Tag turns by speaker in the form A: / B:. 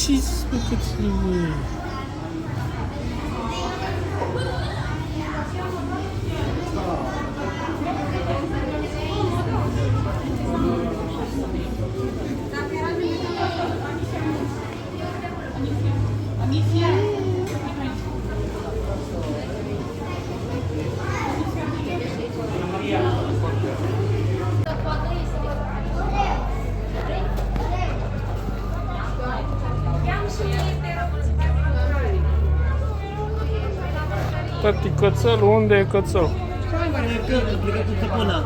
A: ucis pe cățelie. Tati, cățelul, unde e cățel?
B: Stai mai că plecat în țăpâna.